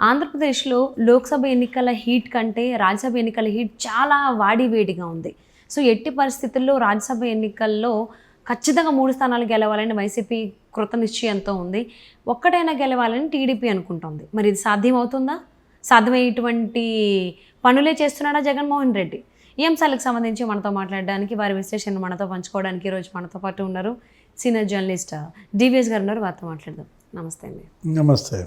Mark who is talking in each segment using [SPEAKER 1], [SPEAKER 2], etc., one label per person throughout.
[SPEAKER 1] ఆంధ్రప్రదేశ్లో లోక్సభ ఎన్నికల హీట్ కంటే రాజ్యసభ ఎన్నికల హీట్ చాలా వాడివేడిగా ఉంది. సో ఎట్టి పరిస్థితుల్లో రాజ్యసభ ఎన్నికల్లో ఖచ్చితంగా 3 స్థానాలు గెలవాలని వైసీపీ కృత నిశ్చయంతో ఉంది. ఒక్కటైనా గెలవాలని టీడీపీ అనుకుంటోంది. మరి ఇది సాధ్యమవుతుందా? సాధ్యమయ్యేటువంటి పనులే చేస్తున్నాడా జగన్మోహన్ రెడ్డి? ఈ అంశాలకు సంబంధించి మనతో మాట్లాడడానికి, వారి విశ్లేషణ మనతో పంచుకోవడానికి ఈరోజు మనతో పాటు ఉన్నారు సీనియర్ జర్నలిస్ట్ డివిఎస్ గారు ఉన్నారు. వారితో మాట్లాడదాం. నమస్తే అండి.
[SPEAKER 2] నమస్తే.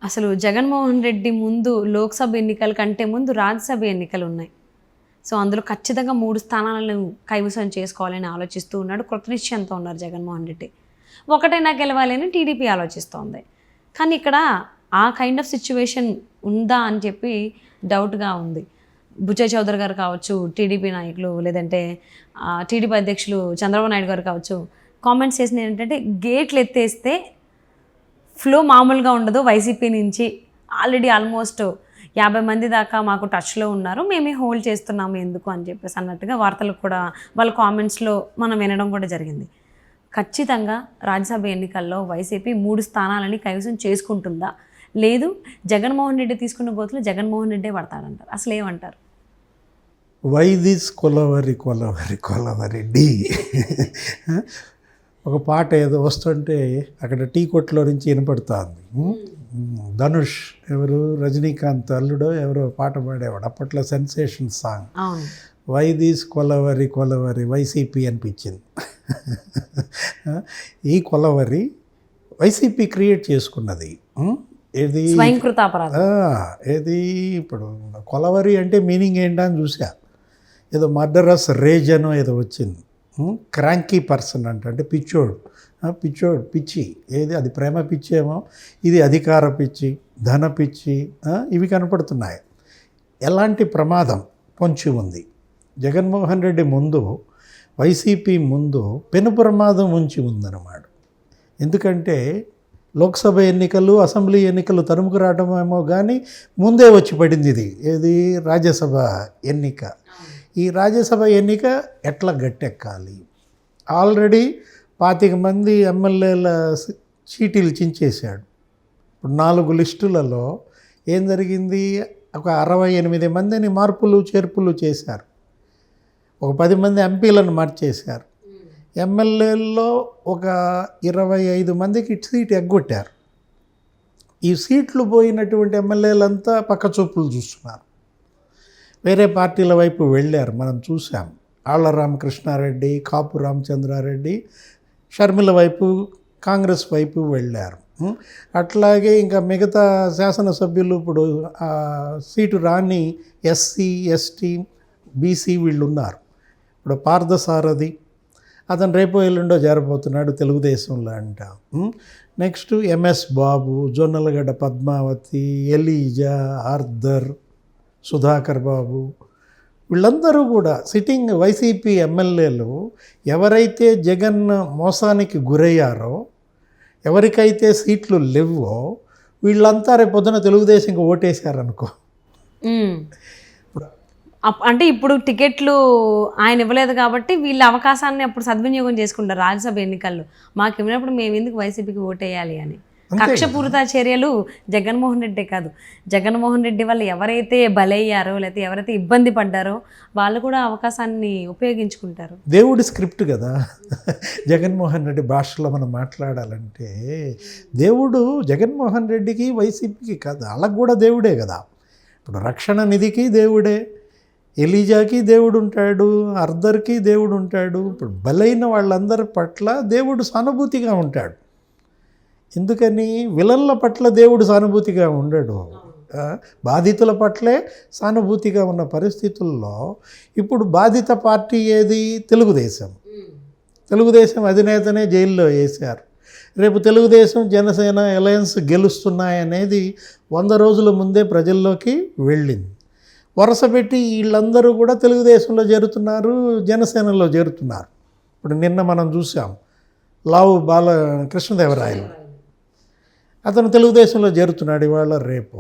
[SPEAKER 1] అసలు జగన్మోహన్ రెడ్డి ముందు లోక్సభ ఎన్నికల కంటే ముందు రాజ్యసభ ఎన్నికలు ఉన్నాయి. సో అందులో ఖచ్చితంగా 3 స్థానాలను కైవసం చేసుకోవాలని ఆలోచిస్తూ ఉన్నాడు. కృత నిశ్చయంతో ఉన్నారు జగన్మోహన్ రెడ్డి. ఒకటైనా గెలవాలని టీడీపీ ఆలోచిస్తోంది. కానీ ఇక్కడ ఆ కైండ్ ఆఫ్ సిచ్యువేషన్ ఉందా అని చెప్పి డౌట్గా ఉంది. బుచ్చయ్య చౌదరి గారు కావచ్చు, టీడీపీ నాయకులు, లేదంటే టీడీపీ అధ్యక్షులు చంద్రబాబు నాయుడు గారు కావచ్చు, కామెంట్స్ చేసినవి ఏంటంటే గేట్లు ఎత్తేస్తే ఫ్లో మామూలుగా ఉండదు. వైసీపీ నుంచి ఆల్రెడీ ఆల్మోస్ట్ 50 మంది దాకా మాకు టచ్లో ఉన్నారు, మేమే హోల్డ్ చేస్తున్నాము ఎందుకు అని చెప్పేసి అన్నట్టుగా వార్తలు కూడా వాళ్ళ కామెంట్స్లో మనం వినడం కూడా జరిగింది. ఖచ్చితంగా రాజ్యసభ ఎన్నికల్లో వైసీపీ 3 స్థానాలని కైవసం చేసుకుంటుందా, లేదు జగన్మోహన్ రెడ్డి తీసుకున్న గోతులు జగన్మోహన్ రెడ్డే పడతాడంటారు? అసలు ఏమంటారు?
[SPEAKER 2] Why this Kolaveri Kolaveri Kolaveri D ఒక పాట ఏదో వస్తుంటే అక్కడ టీ కొట్లో నుంచి వినపడుతుంది. ధనుష్ ఎవరు, రజనీకాంత్ అల్లుడో ఎవరో పాట పాడేవాడు అప్పట్లో, sensation song. Why this Kolaveri Kolaveri YCP అనిపించింది. ఈ కొలవరి వైసీపీ క్రియేట్ చేసుకున్నది. ఏది ఏది ఇప్పుడు కొలవరి అంటే మీనింగ్ ఏంటని చూసా. ఏదో మర్డరస్ రేజ్ అనో ఏదో వచ్చింది. క్రాంకీ పర్సన్ అంటే పిచ్చోడు, పిచ్చి. ఏది అది ప్రేమ పిచ్చి ఏమో, ఇది అధికార పిచ్చి, ధన పిచ్చి, ఇవి కనపడుతున్నాయి. ఎలాంటి ప్రమాదం పొంచి ఉంది జగన్మోహన్ రెడ్డి ముందు, వైసీపీ ముందు పెను ప్రమాదం ఉంచి ఉందన్నమాట. ఎందుకంటే లోక్సభ ఎన్నికలు, అసెంబ్లీ ఎన్నికలు తరుముకు రావడమేమో కానీ ముందే వచ్చి పడింది ఇది. ఏది రాజ్యసభ ఎన్నిక. ఈ రాజ్యసభ ఎన్నిక ఎట్లా గట్టెక్కాలి? ఆల్రెడీ 25 మంది ఎమ్మెల్యేల చీటీలు చించేశాడు. ఇప్పుడు 4 లిస్టులలో ఏం జరిగింది? ఒక 68 మందిని మార్పులు చేర్పులు చేశారు. ఒక 10 మంది ఎంపీలను మార్చేశారు. ఎమ్మెల్యేల్లో ఒక 25 మందికి సీట్ ఎగ్గొట్టారు. ఈ సీట్లు పోయినటువంటి ఎమ్మెల్యేలంతా పక్కచూపులు చూస్తున్నారు, వేరే పార్టీల వైపు వెళ్ళారు. మనం చూసాం. ఆళ్ల రామకృష్ణారెడ్డి, కాపు రామచంద్రారెడ్డి షర్మిల వైపు, కాంగ్రెస్ వైపు వెళ్ళారు. అట్లాగే ఇంకా మిగతా శాసనసభ్యులు ఇప్పుడు సీటు రాని ఎస్సీ, ఎస్టీ, బీసీ వీళ్ళు ఉన్నారు. ఇప్పుడు పార్థసారథి అతను రేపో ఎల్లుండో చేరబోతున్నాడు తెలుగుదేశంలో అంట. నెక్స్ట్ ఎంఎస్ బాబు, జొన్నలగడ్డ పద్మావతి, ఎలీజా, ఆర్థర్, సుధాకర్ బాబు, వీళ్ళందరూ కూడా సిట్టింగ్ వైసీపీ ఎమ్మెల్యేలు. ఎవరైతే జగన్ మోసానికి గురయ్యారో, ఎవరికైతే సీట్లు లేవో వీళ్ళంతా రేపు పొద్దున తెలుగుదేశంకి ఓటేశారనుకో.
[SPEAKER 1] అంటే ఇప్పుడు టికెట్లు ఆయన ఇవ్వలేదు కాబట్టి వీళ్ళ అవకాశాన్ని అప్పుడు సద్వినియోగం చేసుకుంటారు. రాజ్యసభ ఎన్నికల్లో మాకు ఇవ్వనప్పుడు మేము ఎందుకు వైసీపీకి ఓటేయాలి అని కక్షపూరిత చర్యలు జగన్మోహన్ రెడ్డే కాదు, జగన్మోహన్ రెడ్డి వాళ్ళు ఎవరైతే బలయ్యారో లేకపోతే ఎవరైతే ఇబ్బంది పడ్డారో వాళ్ళు కూడా అవకాశాన్ని ఉపయోగించుకుంటారు.
[SPEAKER 2] దేవుడి స్క్రిప్ట్ కదా జగన్మోహన్ రెడ్డి భాషలో మనం మాట్లాడాలంటే. దేవుడు జగన్మోహన్ రెడ్డికి, వైసీపీకి కాదు, వాళ్ళకు కూడా దేవుడే కదా. ఇప్పుడు రక్షణ నిధికి దేవుడే, ఎలీజాకి దేవుడు ఉంటాడు, అర్దర్కి దేవుడు ఉంటాడు. ఇప్పుడు బలైన వాళ్ళందరి పట్ల దేవుడు సానుభూతిగా ఉంటాడు. ఎందుకని? విలన్ల పట్ల దేవుడు సానుభూతిగా ఉండడు, బాధితుల పట్లే సానుభూతిగా ఉన్న పరిస్థితుల్లో ఇప్పుడు బాధిత పార్టీ ఏది? తెలుగుదేశం. తెలుగుదేశం అధినేతనే జైల్లో వేశారు. రేపు తెలుగుదేశం జనసేన అలయన్స్ గెలుస్తున్నాయనేది 100 రోజుల ముందే ప్రజల్లోకి వెళ్ళింది. వరుస పెట్టి వీళ్ళందరూ కూడా తెలుగుదేశంలో చేరుతున్నారు, జనసేనలో చేరుతున్నారు. ఇప్పుడు నిన్న మనం చూసాం లావు కృష్ణదేవరాయలు, అతను తెలుగుదేశంలో చేరుతున్నాడు ఇవాళ రేపు.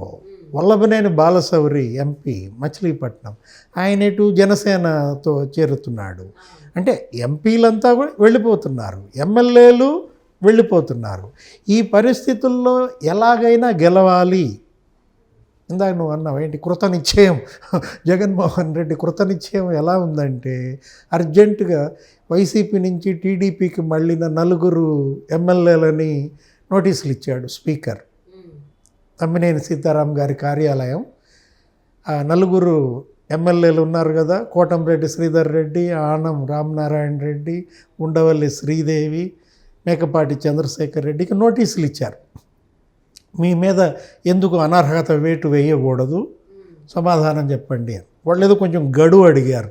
[SPEAKER 2] వల్లభనేని బాలశౌరి ఎంపీ మచిలీపట్నం, ఆయన ఇటు జనసేనతో చేరుతున్నాడు. అంటే ఎంపీలంతా కూడా వెళ్ళిపోతున్నారు. ఎమ్మెల్యేలు వెళ్ళిపోతున్నారు. ఈ పరిస్థితుల్లో ఎలాగైనా గెలవాలి. ఇందాక నువ్వు అన్నావు ఏంటి కృతనిశ్చయం, జగన్మోహన్ రెడ్డి కృతనిశ్చయం ఎలా ఉందంటే అర్జెంటుగా వైసీపీ నుంచి టీడీపీకి మళ్ళిన 4 ఎమ్మెల్యేలని నోటీసులు ఇచ్చాడు స్పీకర్. తమ్మినేని సీతారాం గారి కార్యాలయం ఆ 4 ఎమ్మెల్యేలు ఉన్నారు కదా, కోటంరెడ్డి శ్రీధర్ రెడ్డి, ఆనం రామనారాయణ రెడ్డి, ఉండవల్లి శ్రీదేవి, మేకపాటి చంద్రశేఖర్ రెడ్డికి నోటీసులు ఇచ్చారు. మీ మీద ఎందుకు అనర్హత వేటు వేయకూడదు, సమాధానం చెప్పండి అని. వాళ్ళు ఏదో కొంచెం గడువు అడిగారు.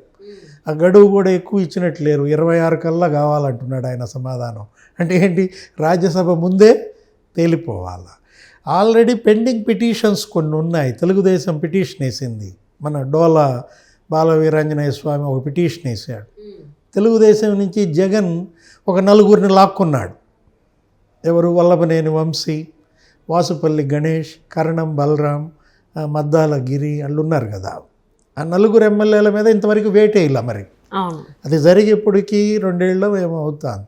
[SPEAKER 2] ఆ గడువు కూడా ఎక్కువ ఇచ్చినట్లేరు, 26 కల్లా కావాలంటున్నాడు ఆయన సమాధానం. అంటే ఏంటి, రాజ్యసభ ముందే తేలిపోవాలి. ఆల్రెడీ పెండింగ్ పిటిషన్స్ కొన్ని ఉన్నాయి. తెలుగుదేశం పిటిషన్ వేసింది, మన డోలా బాలవీరాంజనేయ స్వామి ఒక పిటిషన్ వేసాడు. తెలుగుదేశం నుంచి జగన్ ఒక 4 లాక్కున్నాడు. ఎవరు, వల్లభనేని వంశీ, వాసుపల్లి గణేష్, కరణం బలరాం, మద్దాల గిరి వాళ్ళు ఉన్నారు కదా. ఆ 4 ఎమ్మెల్యేల మీద ఇంతవరకు వేటే ఇలా. మరి అది జరిగేప్పటికీ 2 ఏళ్ళు ఏమో అవుతుంది.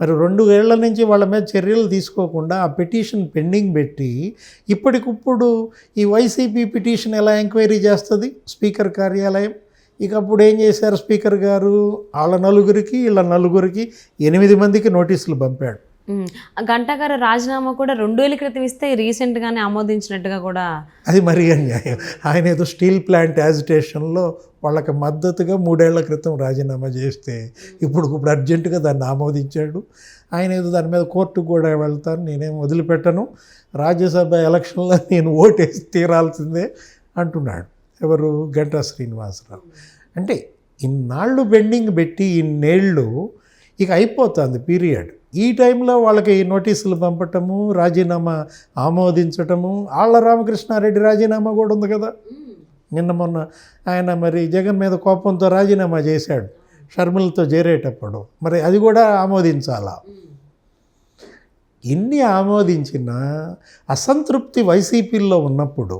[SPEAKER 2] మరి 2 ఏళ్ల నుంచి వాళ్ళ మీద చర్యలు తీసుకోకుండా ఆ పిటిషన్ పెండింగ్ పెట్టి ఇప్పటికిప్పుడు ఈ వైసీపీ పిటిషన్ ఎలా ఎంక్వైరీ చేస్తుంది స్పీకర్ కార్యాలయం? ఇక అప్పుడు ఏం చేశారు స్పీకర్ గారు, వాళ్ళ 4 వీళ్ళ 4 8 మందికి నోటీసులు పంపాడు.
[SPEAKER 1] గంటా గారు రాజీనామా కూడా 2 ఏళ్ల క్రితం ఇస్తే రీసెంట్గానే ఆమోదించినట్టుగా కూడా.
[SPEAKER 2] అది మరీ అన్యాయం. ఆయన ఏదో స్టీల్ ప్లాంట్ యాజిటేషన్లో వాళ్ళకి మద్దతుగా 3 ఏళ్ల క్రితం రాజీనామా చేస్తే ఇప్పుడు అర్జెంటుగా దాన్ని ఆమోదించాడు. ఆయన ఏదో దాని మీద కోర్టుకు కూడా వెళ్తాను, నేనేం వదిలిపెట్టను, రాజ్యసభ ఎలక్షన్లో నేను ఓటేసి తీరాల్సిందే అంటున్నాడు. ఎవరు, గంటా శ్రీనివాసరావు. అంటే ఇన్నాళ్ళు బెండింగ్ పెట్టి ఇన్నేళ్ళు ఇక అయిపోతుంది పీరియడ్. ఈ టైంలో వాళ్ళకి నోటీసులు పంపటము, రాజీనామా ఆమోదించటము. ఆళ్ళ రామకృష్ణారెడ్డి రాజీనామా కూడా ఉంది కదా. నిన్న మొన్న ఆయన మరి జగన్ మీద కోపంతో రాజీనామా చేశాడు షర్మిలతో చేరేటప్పుడు. మరి అది కూడా ఆమోదించాలా? ఇన్ని ఆమోదించిన అసంతృప్తి వైసీపీలో ఉన్నప్పుడు,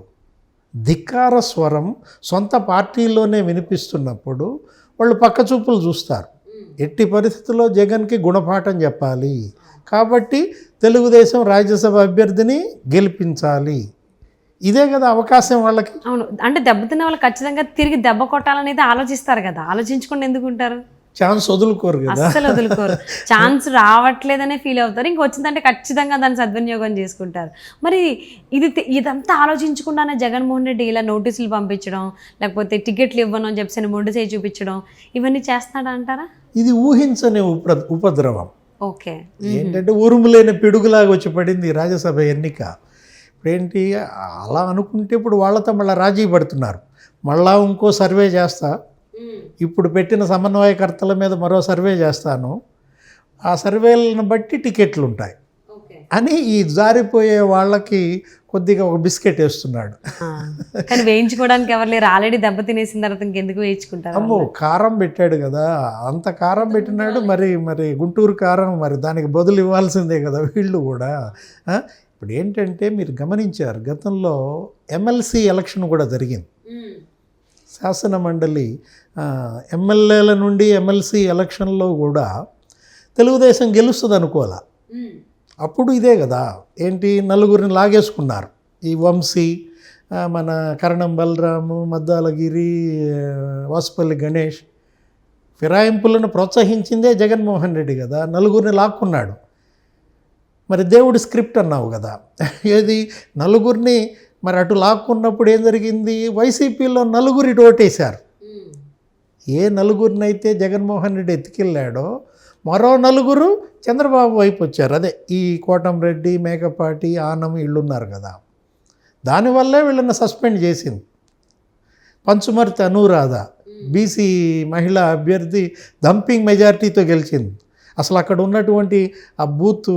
[SPEAKER 2] ధిక్కార స్వరం సొంత పార్టీలోనే వినిపిస్తున్నప్పుడు వాళ్ళు పక్కచూపులు చూస్తారు. ఎట్టి పరిస్థితుల్లో జగన్కి గుణపాఠం చెప్పాలి కాబట్టి తెలుగుదేశం రాజ్యసభ అభ్యర్థిని గెలిపించాలి. ఇదే కదా అవకాశం వాళ్ళకి.
[SPEAKER 1] అవును, అంటే దెబ్బతిన్న వాళ్ళు ఖచ్చితంగా తిరిగి దెబ్బ కొట్టాలనేది ఆలోచిస్తారు కదా. ఆలోచించకుండా ఎందుకు ఉంటారు?
[SPEAKER 2] ఛాన్స్ వదులుకోరు కదా,
[SPEAKER 1] అస్సలు వదులుకోరు. ఛాన్స్ రావట్లేదనే ఫీల్ అవుతారు. ఇంక వచ్చిందంటే ఖచ్చితంగా దాన్ని సద్వినియోగం చేసుకుంటారు. మరి ఇదంతా ఆలోచించకుండానే జగన్మోహన్ రెడ్డి ఇలా నోటీసులు పంపించడం, లేకపోతే టికెట్లు ఇవ్వను అని చెప్పి మొండి చేయి చూపించడం, ఇవన్నీ చేస్తాడా అంటారా?
[SPEAKER 2] ఇది ఊహించని ఉపద్రవం.
[SPEAKER 1] ఓకే,
[SPEAKER 2] ఏంటంటే ఉరుములేని పిడుగులాగా వచ్చి పడింది రాజ్యసభ ఎన్నిక. ఇప్పుడేంటి అలా అనుకుంటే ఇప్పుడు వాళ్ళతో మళ్ళీ రాజీ పడుతున్నారు. మళ్ళా ఇంకో సర్వే చేస్తా, ఇప్పుడు పెట్టిన సమన్వయకర్తల మీద మరో సర్వే చేస్తాను, ఆ సర్వేలను బట్టి టికెట్లు ఉంటాయి అని ఈ జారిపోయే వాళ్ళకి కొద్దిగా ఒక బిస్కెట్ వేస్తున్నాడు.
[SPEAKER 1] కానీ వేయించుకోవడానికి ఎవరు లేరు, ఆల్రెడీ దెబ్బ తినేసిన తర్వాత ఇంకెందుకు వేయించుకుంటారు?
[SPEAKER 2] అమ్మో, కారం పెట్టాడు కదా, అంత కారం పెట్టినాడు. మరి గుంటూరు కారం, మరి దానికి బదులు ఇవ్వాల్సిందే కదా వీళ్ళు కూడా. ఇప్పుడు ఏంటంటే మీరు గమనించారు, గతంలో ఎమ్మెల్సీ ఎలక్షన్ కూడా జరిగింది. శాసన మండలి ఎమ్మెల్యేల నుండి ఎమ్మెల్సీ ఎలక్షన్లో కూడా తెలుగుదేశం గెలుస్తుంది అనుకోవాలా. అప్పుడు ఇదే కదా, ఏంటి 4 లాగేసుకున్నారు. ఈ వంశీ, మన కరణం బలరాము, మద్దాలగిరి, వాసుపల్లి గణేష్. ఫిరాయింపులను ప్రోత్సహించిందే జగన్మోహన్ రెడ్డి కదా, 4 లాక్కున్నాడు. మరి దేవుడి స్క్రిప్ట్ అన్నావు కదా, ఏది 4 మరి అటు లాక్కున్నప్పుడు ఏం జరిగింది, వైసీపీలో 4 ఇటు ఓటేశారు. ఏ 4 అయితే జగన్మోహన్ రెడ్డి ఎత్తుకెళ్ళాడో మరో 4 చంద్రబాబు వైపు వచ్చారు. అదే ఈ కోటంరెడ్డి, మేకపాటి, ఆనం వీళ్ళు ఉన్నారు కదా. దానివల్లే వీళ్ళని సస్పెండ్ చేసింది. పంచుమర్తి అనురాధ బీసీ మహిళా అభ్యర్థి డంపింగ్ మెజారిటీతో గెలిచింది. అసలు అక్కడ ఉన్నటువంటి ఆ బూత్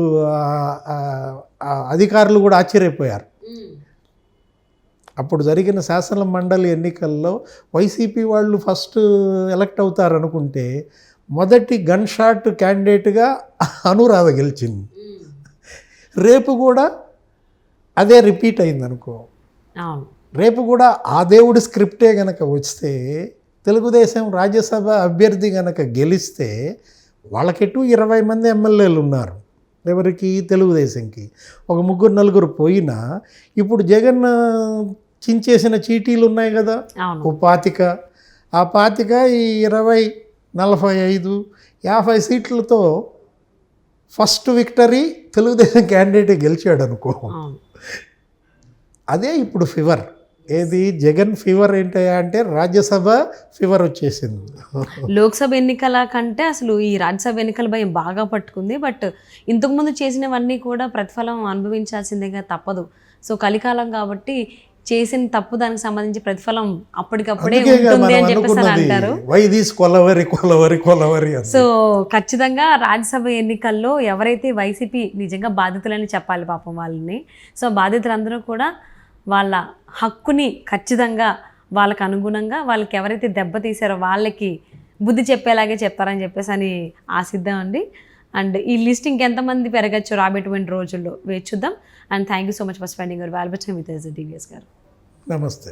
[SPEAKER 2] అధికారులు కూడా ఆశ్చర్యపోయారు. అప్పుడు జరిగిన శాసన మండలి ఎన్నికల్లో వైసీపీ వాళ్ళు ఫస్ట్ ఎలక్ట్ అవుతారు అనుకుంటే మొదటి గన్ షాట్ క్యాండిడేట్గా అనురాధ గెలిచింది. రేపు కూడా అదే రిపీట్ అయింది అనుకో. రేపు కూడా ఆ దేవుడి స్క్రిప్టే కనుక వస్తే, తెలుగుదేశం రాజ్యసభ అభ్యర్థి కనుక గెలిస్తే, వాళ్ళకెటు 20 మంది ఎమ్మెల్యేలు ఉన్నారు. ఎవరికి? తెలుగుదేశంకి. ఒక 3-4 పోయినా ఇప్పుడు జగన్ చించేసిన చీటీలు ఉన్నాయి కదా,
[SPEAKER 1] అవును.
[SPEAKER 2] ఓ 25, ఆ 25 ఈ 20, 45, 50 సీట్లతో ఫస్ట్ విక్టరీ తెలుగుదేశం క్యాండిడేట్ గెలిచాడు అనుకో.
[SPEAKER 1] అవును.
[SPEAKER 2] అదే ఇప్పుడు ఫీవర్. ఏది? జగన్ ఫీవర్ ఏంటయ్యా అంటే రాజ్యసభ ఫీవర్ వచ్చేసింది.
[SPEAKER 1] లోక్సభ ఎన్నికల కంటే అసలు ఈ రాజ్యసభ ఎన్నికల భయం బాగా పట్టుకుంది. బట్ ఇంతకుముందు చేసినవన్నీ కూడా ప్రతిఫలం అనుభవించాల్సిందేగా తప్పదు. సో కలికాలం కాబట్టి చేసిన తప్పు దానికి సంబంధించి ప్రతిఫలం అప్పటికప్పుడే
[SPEAKER 2] అందుకే కదా
[SPEAKER 1] ఉంటుంది
[SPEAKER 2] మనం
[SPEAKER 1] అని చెప్పేసి అని
[SPEAKER 2] అనుకున్నది
[SPEAKER 1] అంటారు.
[SPEAKER 2] వై దిస్ కొలవరి కొలవరి కొలవరి అని.
[SPEAKER 1] సో ఖచ్చితంగా రాజ్యసభ ఎన్నికల్లో ఎవరైతే వైసీపీ నిజంగా బాధితులని చెప్పాలి పాపం వాళ్ళని. సో బాధితులందరూ కూడా వాళ్ళ హక్కుని ఖచ్చితంగా వాళ్ళకు అనుగుణంగా వాళ్ళకి ఎవరైతే దెబ్బతీసారో వాళ్ళకి బుద్ధి చెప్పేలాగే చెప్తారని చెప్పేసి అని ఆశిద్దామండి. అండ్ ఈ లిస్ట్ ఇంకెంతమంది పెరగచ్చు రాబోయేటువంటి రోజుల్లో వేచి చూద్దాం. And thank you so much for spending your valuable time with us, DVS గారు.
[SPEAKER 2] నమస్తే.